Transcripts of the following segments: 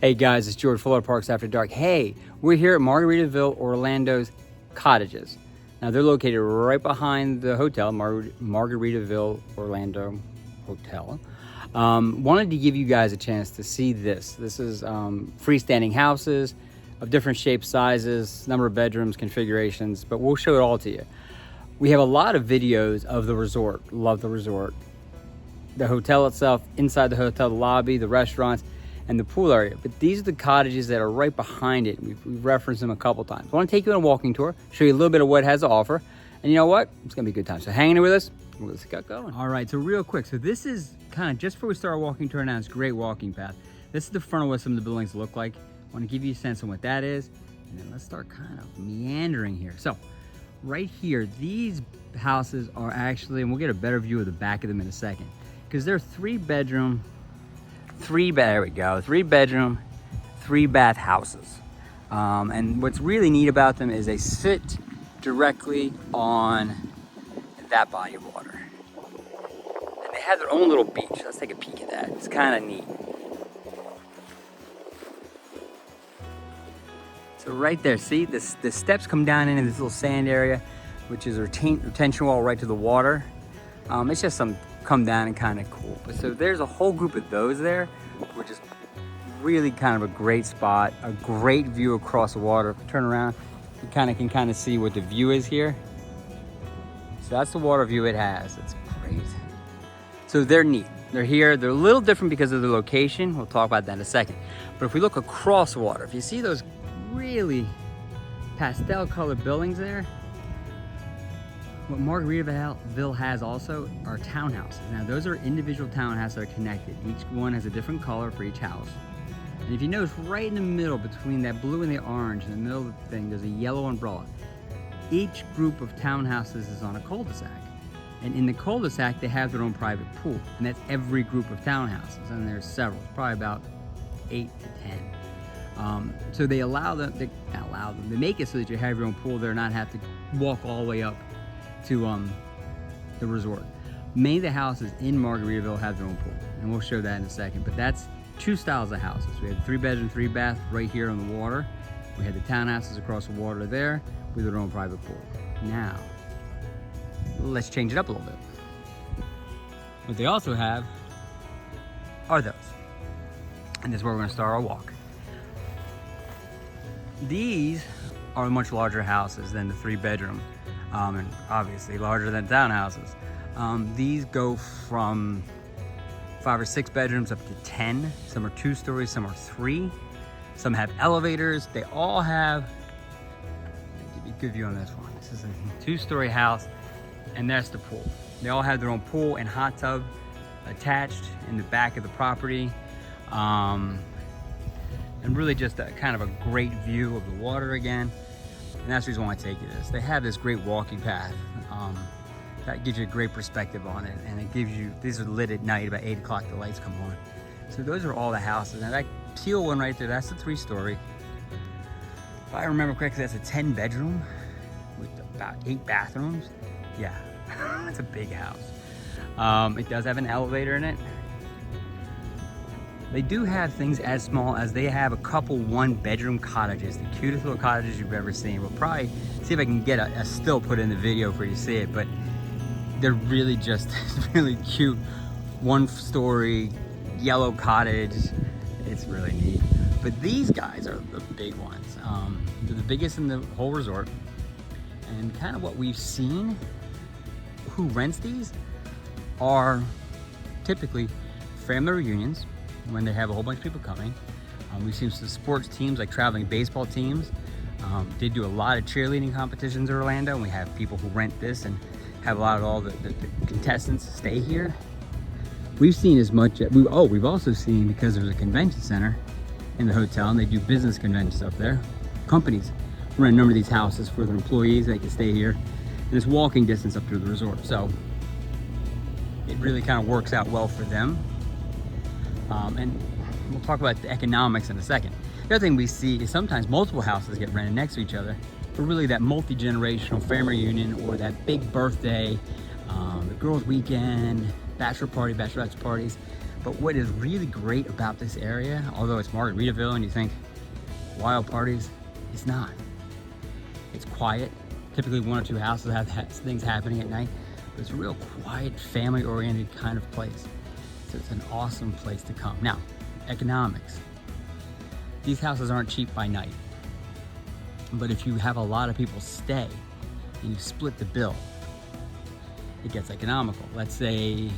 Hey guys, it's George, Florida Parks After Dark. Hey, we're here at Margaritaville Orlando's Cottages. Now they're located right behind the hotel, Margaritaville Orlando Hotel. Wanted to give you guys a chance to see this. This is freestanding houses of different shapes, sizes, number of bedrooms, configurations, but we'll show it all to you. We have a lot of videos of the resort. Love the resort. The hotel itself, inside the hotel, the lobby, the restaurants, and the pool area. But these are the cottages that are right behind it. We've referenced them a couple times. I want to take you on a walking tour, show you a little bit of what it has to offer. And you know what? It's gonna be a good time. So hang in there with us. Let's get going. All right, so real quick. So this is kind of, just before we start our walking tour now, it's a great walking path. This is the front of what some of the buildings look like. I want to give you a sense of what that is. And then let's start kind of meandering here. So right here, these houses are actually, and we'll get a better view of the back of them in a second, because they're three bedroom, three bedroom, 3-bath houses. And what's really neat about them is they sit directly on that body of water. And they have their own little beach. Let's take a peek at that. It's kind of neat. So right there, see, the steps come down into this little sand area, which is a retention wall right to the water. It's just some come down and kind of cool. But so there's a whole group of those there, which is really kind of a great spot, a great view across the water. If you turn around, you can kind of see what the view is here. So that's the water view it has. It's great. So they're neat. They're here. They're a little different because of the location. We'll talk about that in a second. But if we look across the water, if you see those really pastel colored buildings there, what Margaritaville has also are townhouses. Now those are individual townhouses that are connected. Each one has a different color for each house. And if you notice, right in the middle, between that blue and the orange, in the middle of the thing, there's a yellow umbrella. Each group of townhouses is on a cul-de-sac. And in the cul-de-sac, they have their own private pool. And that's every group of townhouses. And there's several, probably about 8 to 10. So they they make it so that you have your own pool there, not have to walk all the way up to the resort. Many of the houses in Margaritaville have their own pool, and we'll show that in a second. But that's two styles of houses. We had 3-bedroom, 3-bath right here on the water. We had the townhouses across the water there with their own private pool. Now, let's change it up a little bit. What they also have are those. And this is where we're gonna start our walk. These are much larger houses than the 3-bedroom. And obviously larger than townhouses. These go from 5 or 6 bedrooms up to 10. Some are 2 stories, some are 3. Some have elevators. They all have, I'll give you a good view on this one. This is a 2-story house, and that's the pool. They all have their own pool and hot tub attached in the back of the property. And really just a kind of a great view of the water again. And that's the reason why I take you this. They have this great walking path that gives you a great perspective on it, and it gives you, these are lit at night, about 8 o'clock the lights come on. So those are all the houses. And that teal one right there, that's the 3-story. If I remember correctly, that's a 10-bedroom with about 8 bathrooms. Yeah, it's a big house. It does have an elevator in it. They do have things as small as they have a couple 1-bedroom cottages, the cutest little cottages you've ever seen. We'll probably see if I can get a still put in the video for you to see it, but they're really just really cute 1-story yellow cottage. It's really neat. But these guys are the big ones. They're the biggest in the whole resort. And kind of what we've seen, who rents these are typically family reunions, when they have a whole bunch of people coming. We've seen some sports teams, like traveling baseball teams. They do a lot of cheerleading competitions in Orlando, and we have people who rent this and have a lot of all the contestants stay here. We've seen as much, we've also seen, because there's a convention center in the hotel, and they do business conventions up there. Companies rent a number of these houses for their employees. They can stay here, and it's walking distance up to the resort. So it really kind of works out well for them. And we'll talk about the economics in a second. The other thing we see is sometimes multiple houses get rented next to each other for really that multi-generational family reunion, or that big birthday, the girls' weekend, bachelor party, bachelorette parties. But what is really great about this area, although it's Margaritaville and you think wild parties, it's not. It's quiet. Typically 1 or 2 houses have things happening at night, but it's a real quiet, family-oriented kind of place. So it's an awesome place to come. Now, economics. These houses aren't cheap by night, but if you have a lot of people stay and you split the bill, it gets economical. Let's say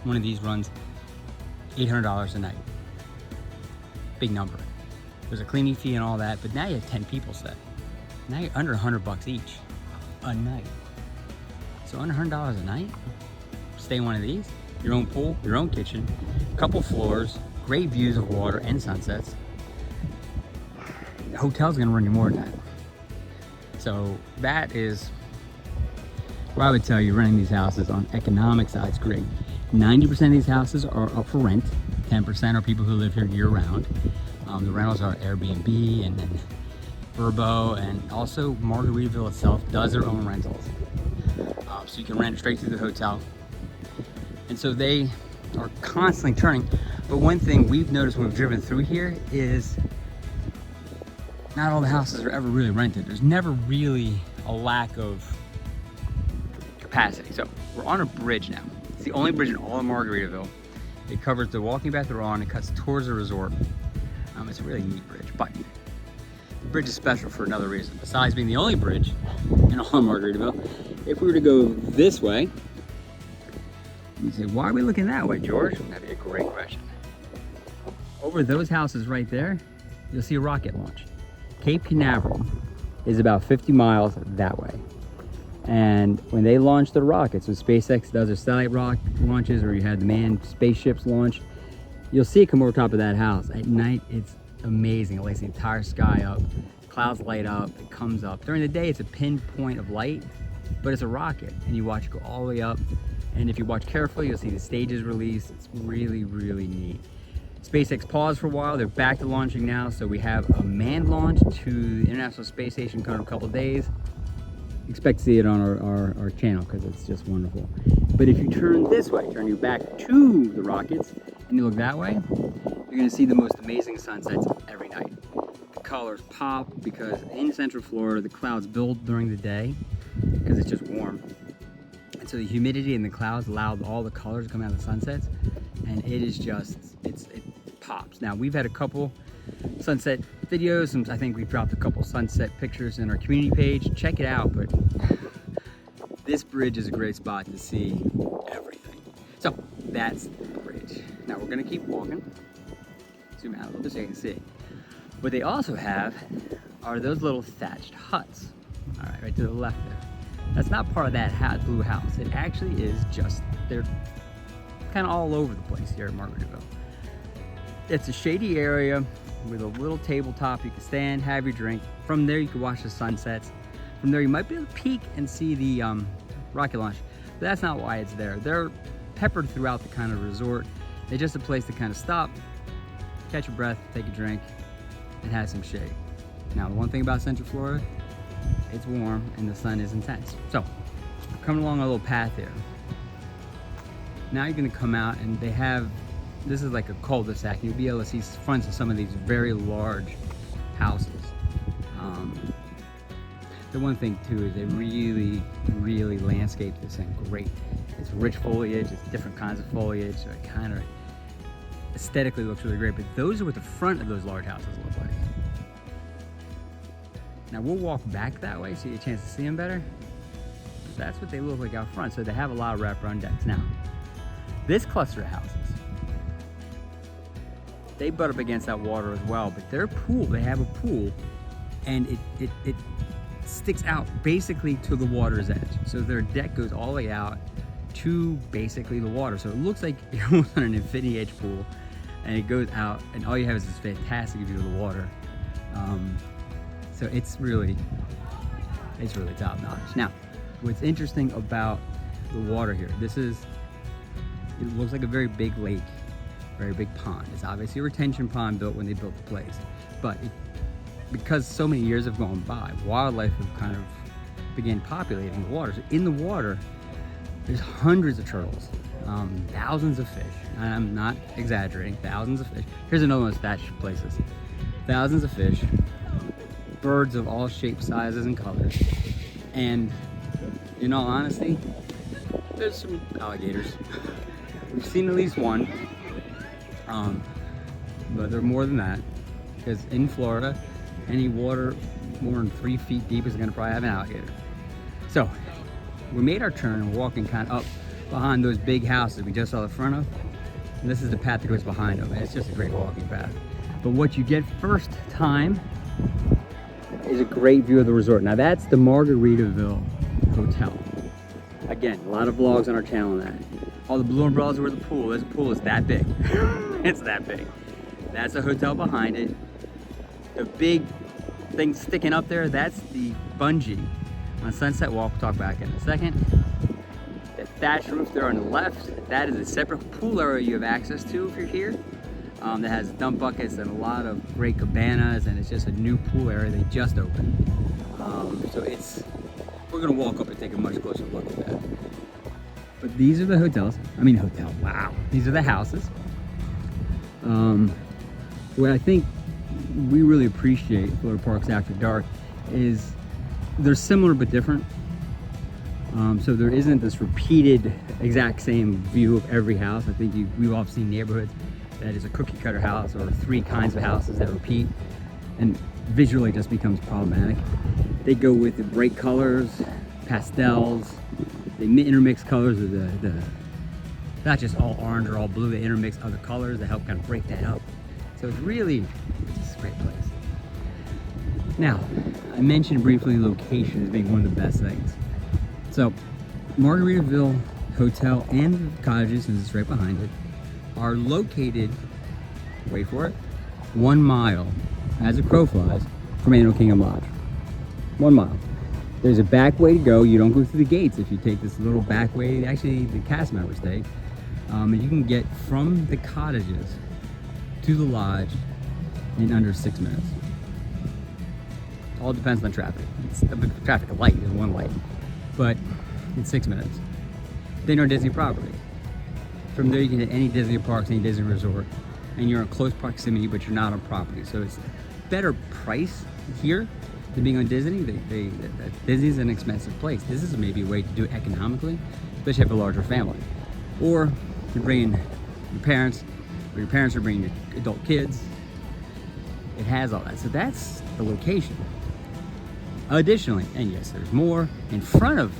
one of these runs $800 a night. Big number. There's a cleaning fee and all that, but now you have 10 people stay. Now you're under $100 each a night. So under $100 a night, stay in one of these, your own pool, your own kitchen, couple floors, great views of water and sunsets. The hotel's gonna run you more than that. So that is what I would tell you, renting these houses on economic side is great. 90% of these houses are up for rent. 10% are people who live here year round. The rentals are Airbnb and then Vrbo, and also Margaritaville itself does their own rentals. So you can rent straight through the hotel. And so they are constantly turning. But one thing we've noticed when we've driven through here is not all the houses are ever really rented. There's never really a lack of capacity. So we're on a bridge now. It's the only bridge in all of Margaritaville. It covers the walking path they're on. It cuts towards the resort. It's a really neat bridge, but the bridge is special for another reason. Besides being the only bridge in all of Margaritaville, if we were to go this way, you say, why are we looking that way, George? That'd be a great question. Over those houses right there, you'll see a rocket launch. Cape Canaveral is about 50 miles that way. And when they launch the rockets, when SpaceX does their satellite rocket launches, or you had the manned spaceships launched, you'll see it come over top of that house. At night, it's amazing. It lights the entire sky up. Clouds light up, it comes up. During the day, it's a pinpoint of light, but it's a rocket, and you watch it go all the way up. And if you watch carefully, you'll see the stages released. It's really, really neat. SpaceX paused for a while. They're back to launching now. So we have a manned launch to the International Space Station coming in a couple of days. Expect to see it on our channel because it's just wonderful. But if you turn this way, turn your back to the rockets, and you look that way, you're gonna see the most amazing sunsets every night. The colors pop because in Central Florida, the clouds build during the day because it's just warm. And so the humidity in the clouds allow all the colors to come out of the sunsets, and it is just, it pops. Now, we've had a couple sunset videos, and I think we've dropped a couple sunset pictures in our community page. Check it out, but this bridge is a great spot to see everything. So that's the bridge. Now we're gonna keep walking. Zoom out a little bit so you can see. What they also have are those little thatched huts. All right, right to the left there. That's not part of that blue house. It actually is just, they're kind of all over the place here at Margaritaville. It's a shady area with a little tabletop. You can stand, have your drink. From there, you can watch the sunsets. From there, you might be able to peek and see the rocket launch. But that's not why it's there. They're peppered throughout the kind of resort. They're just a place to kind of stop, catch your breath, take a drink, and have some shade. Now, the one thing about Central Florida, it's warm and the sun is intense. So, we're coming along a little path here. Now you're gonna come out and they have, this is like a cul-de-sac. You'll be able to see fronts of some of these very large houses. The one thing too is they really landscape this thing great. It's rich foliage, it's different kinds of foliage, so it kind of aesthetically looks really great. But those are what the front of those large houses look like. Now we'll walk back that way so you get a chance to see them better. That's what they look like out front. So they have a lot of wraparound decks. Now, this cluster of houses, they butt up against that water as well, but their pool, they have a pool, and it sticks out basically to the water's edge. So their deck goes all the way out to basically the water. So it looks like you're almost on an infinity edge pool, and it goes out, and all you have is this fantastic view of the water. So it's really top notch. Now, what's interesting about the water here, it looks like a very big lake, very big pond. It's obviously a retention pond built when they built the place, but because so many years have gone by, wildlife have kind of began populating the water. So in the water, there's hundreds of turtles, Thousands of fish. I'm not exaggerating, thousands of fish. Here's another one of thatched places. Thousands of fish, birds of all shapes, sizes, and colors. And in all honesty, there's some alligators. We've seen at least one, but there are more than that. Because in Florida, any water more than 3 feet deep is gonna probably have an alligator. So we made our turn and walking kind of up behind those big houses we just saw the front of. And this is the path that goes behind them. And it's just a great walking path. But what you get first time is a great view of the resort. Now that's the Margaritaville Hotel. Again, a lot of vlogs on our channel on that. All the blue umbrellas are where the pool is. The pool is that big. It's that big. That's a hotel behind it. The big thing sticking up there, that's the bungee on Sunset Walk. We'll talk back in a second. The thatch roof there on the left, that is a separate pool area you have access to if you're here. That has dump buckets and a lot of great cabanas, and it's just a new pool area they just opened. We're gonna walk up and take a much closer look at that. But these are the hotels. Wow. These are the houses. What I think we really appreciate Florida Parks After Dark is they're similar but different. So there isn't this repeated exact same view of every house. I think we've all seen neighborhoods that is a cookie cutter house or 3 kinds of houses that repeat, and visually just becomes problematic. They go with the bright colors, pastels, they intermix colors of the not just all orange or all blue, they intermix other colors that help kind of break that up. So it's just a great place. Now, I mentioned briefly location as being one of the best things. So, Margaritaville Hotel and Cottages, since it's right behind it, are located, wait for it, 1 mile, as a crow flies, from Animal Kingdom Lodge. 1 mile. There's a back way to go. You don't go through the gates if you take this little back way. Actually, the cast members take. And you can get from the Cottages to the lodge in under 6 minutes. All depends on traffic. The traffic light is 1 light, but in 6 minutes. Then you're on Disney property. From there you can hit any Disney parks, any Disney resort, and you're in close proximity, but you're not on property. So it's better price here than being on Disney. Disney's an expensive place. This is maybe a way to do it economically, especially if you have a larger family. Or you're bringing your parents, or your parents are bringing your adult kids. It has all that. So that's the location. Additionally, and yes, there's more, in front of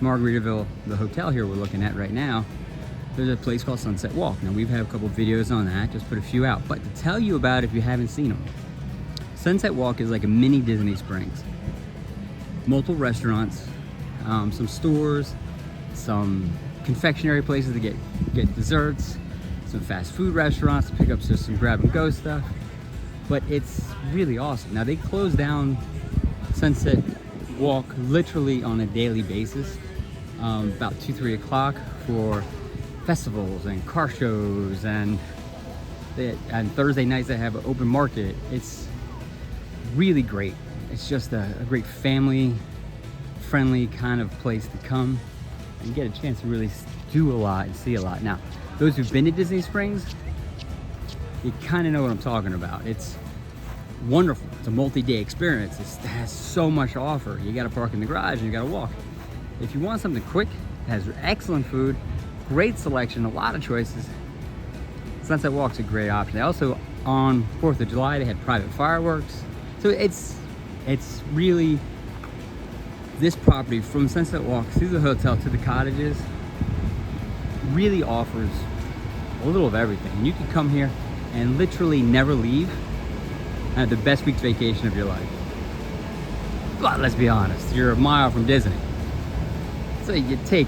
Margaritaville, the hotel here we're looking at right now, there's a place called Sunset Walk. Now we've had a couple videos on that, just put a few out. But to tell you about it if you haven't seen them, Sunset Walk is like a mini Disney Springs. Multiple restaurants, some stores, some confectionery places to get desserts, some fast food restaurants to pick up just some grab and go stuff. But it's really awesome. Now they close down Sunset Walk literally on a daily basis, about 2-3 o'clock for festivals and car shows, and Thursday nights they have an open market. It's really great. It's just a great family friendly kind of place to come and get a chance to really do a lot and see a lot. Now, those who've been to Disney Springs, you kind of know what I'm talking about. It's wonderful. It's a multi-day experience. It has so much to offer. You got to park in the garage and you got to walk. If you want something quick, it has excellent food, great selection, a lot of choices. Sunset Walk's a great option. They also, on 4th of July, they had private fireworks. So it's really, this property from Sunset Walk through the hotel to the Cottages really offers a little of everything. And you can come here and literally never leave and have the best week's vacation of your life. But let's be honest, you're a mile from Disney. So you take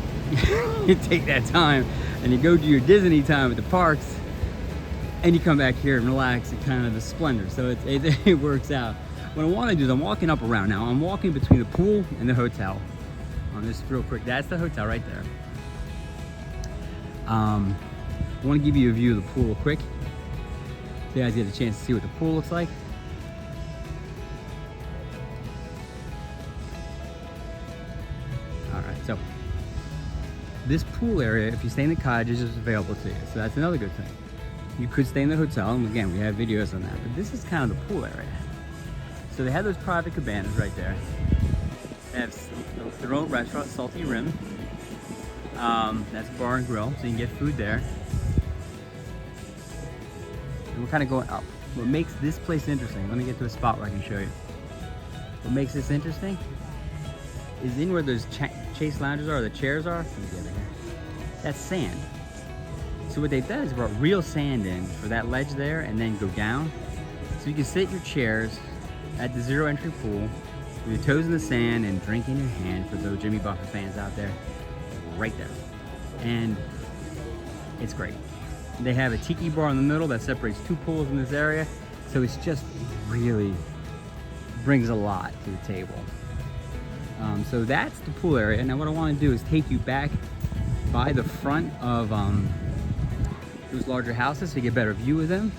that time and you go do your Disney time at the parks, and you come back here and relax at kind of the splendor. So it works out. What I want to do is I'm walking up around now. I'm walking between the pool and the hotel. On this real quick, that's the hotel right there. I want to give you a view of the pool real quick, so you guys get a chance to see what the pool looks like. All right, so this pool area, if you stay in the cottages, is available to you. So that's another good thing. You could stay in the hotel, and again, we have videos on that, but this is kind of the pool area. So they have those private cabanas right there. They have their own restaurant, Salty Rim. That's bar and grill, so you can get food there. And we're kind of going up. What makes this place interesting, let me get to a spot where I can show you. What makes this interesting is in where those chase lounges are, the chairs are, that's sand. So what they've done is brought real sand in for that ledge there and then go down. So you can sit your chairs at the zero entry pool with your toes in the sand and drink in your hand for those Jimmy Buffett fans out there, right there. And it's great. They have a tiki bar in the middle that separates two pools in this area. So it's just really brings a lot to the table. So that's the pool area. Now what I want to do is take you back by the front of those larger houses so you get a better view of them.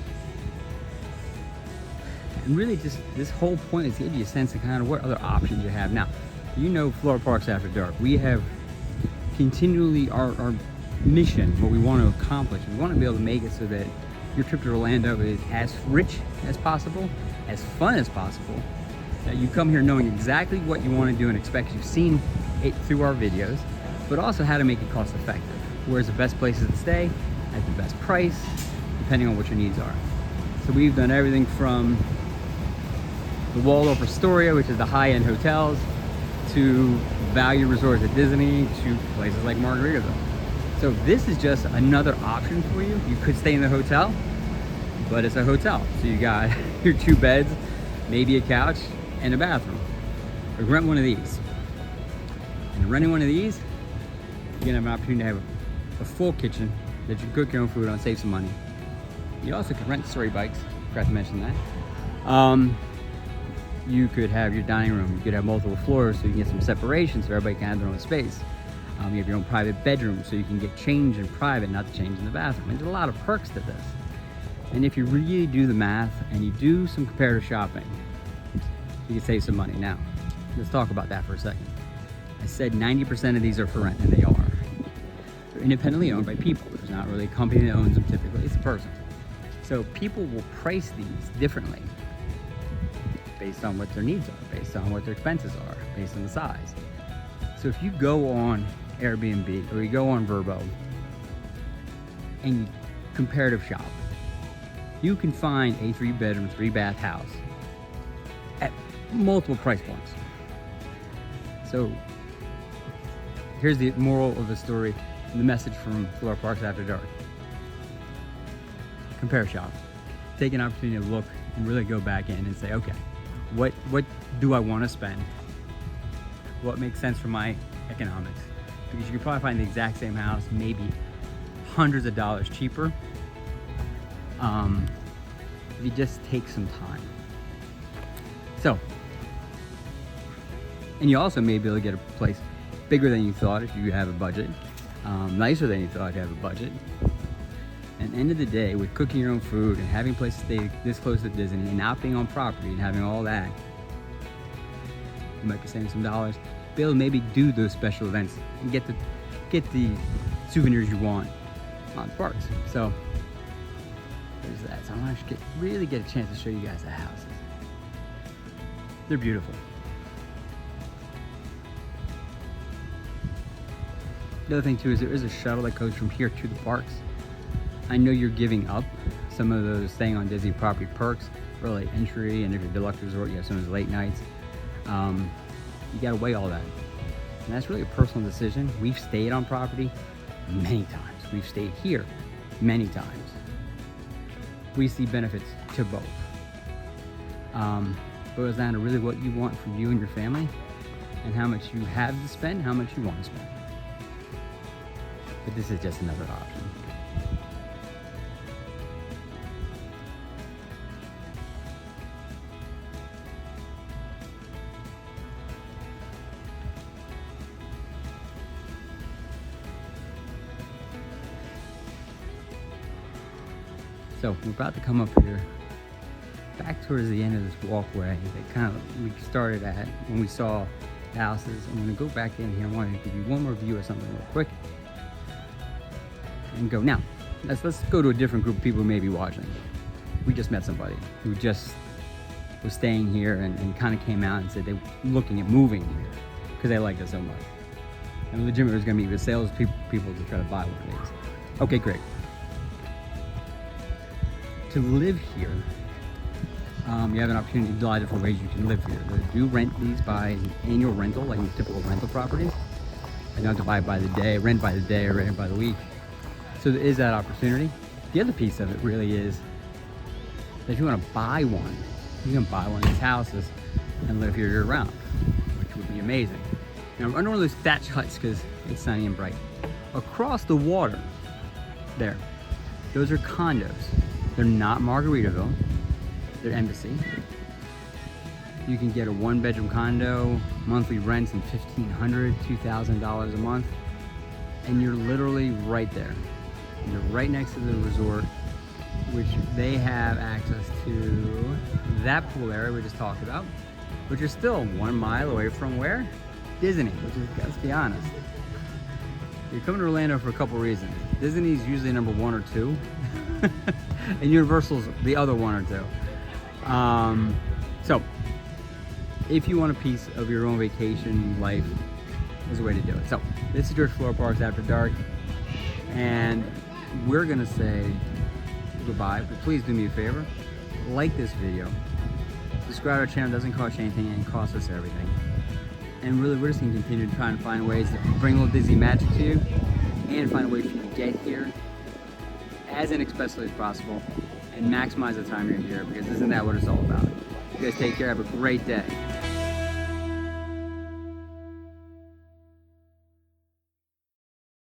And really just this whole point is to give you a sense of kind of what other options you have. Now, you know Florida Parks After Dark. We have continually our mission, what we want to accomplish. We want to be able to make it so that your trip to Orlando is as rich as possible, as fun as possible, that you come here knowing exactly what you want to do and expect you've seen it through our videos, but also how to make it cost effective. Where's the best places to stay at the best price, depending on what your needs are. So we've done everything from the Waldorf Astoria, which is the high-end hotels, to value resorts at Disney, to places like Margaritaville. So this is just another option for you. You could stay in the hotel, but it's a hotel. So you got your 2 beds, maybe a couch, and a bathroom. Or rent one of these. And renting one of these, you're gonna have an opportunity to have a full kitchen that you can cook your own food on, save some money. You also could rent story bikes, forgot to mention that. You could have your dining room, you could have multiple floors so you can get some separation so everybody can have their own space. You have your own private bedroom so you can get change in private, not to change in the bathroom. And there's a lot of perks to this. And if you really do the math and you do some comparative shopping, you can save some money. Now, let's talk about that for a second. I said 90% of these are for rent, and they are. They're independently owned by people. There's not really a company that owns them typically, it's a person. So people will price these differently based on what their needs are, based on what their expenses are, based on the size. So if you go on Airbnb or you go on Vrbo and you comparative shop, you can find a 3-bedroom, 3-bath house at multiple price points. So here's the moral of the story, the message from Florida Parks After Dark. Compare shop. Take an opportunity to look and really go back in and say, okay, what do I want to spend? What makes sense for my economics? Because you can probably find the exact same house, maybe hundreds of dollars cheaper, if you just take some time. So, and you also may be able to get a place bigger than you thought if you have a budget, nicer than you thought you have a budget. And at the end of the day, with cooking your own food and having places to stay this close to Disney and not being on property and having all that, you might be saving some dollars, be able to maybe do those special events and get the souvenirs you want on the parks. So there's that. So I want to really get a chance to show you guys the houses. They're beautiful. The other thing too is there is a shuttle that goes from here to the parks. I know you're giving up some of those staying on Disney property perks, early entry, and if you're deluxe resort, you have some of those late nights. You gotta weigh all that. And that's really a personal decision. We've stayed on property many times. We've stayed here many times. We see benefits to both. Boils down to really what you want for you and your family and how much you have to spend, how much you want to spend. But this is just another option. So we're about to come up here, back towards the end of this walkway that we started at when we saw the houses. I'm gonna go back in here. I want to give you one more view of something real quick. and go. Now, let's go to a different group of people who may be watching. We just met somebody who just was staying here and kind of came out and said they were looking at moving here because they liked it so much. And legitimately was going to meet with sales people to try to buy one of these. Okay, great. To live here, you have an opportunity to do a lot of different ways you can live here. They do rent these by annual rental, like typical rental properties. You don't have to buy by the day, rent by the day, or rent by the week. So there is that opportunity. The other piece of it really is that if you want to buy one, you can buy one of these houses and live here year round, which would be amazing. Now, under one of those thatch huts because it's sunny and bright. Across the water, there, those are condos. They're not Margaritaville, they're Embassy. You can get a 1-bedroom condo, monthly rents in $1,500, $2,000 a month, and you're literally right there. You're right next to the resort, which they have access to that pool area we just talked about, which is still 1 mile away from where? Disney, which is, let's be honest. You're coming to Orlando for a couple reasons. Disney's usually number 1 or 2, and Universal's the other 1 or 2. So, if you want a piece of your own vacation life, there's a way to do it. So, this is George Flora Parks After Dark, and we're gonna say goodbye, but please do me a favor, like this video, subscribe to our channel, doesn't cost you anything and costs us everything. And really, we're just gonna continue to try and find ways to bring a little Disney magic to you and find a way for you to get here as inexpensively as possible and maximize the time you're here, because isn't that what it's all about? You guys take care, have a great day.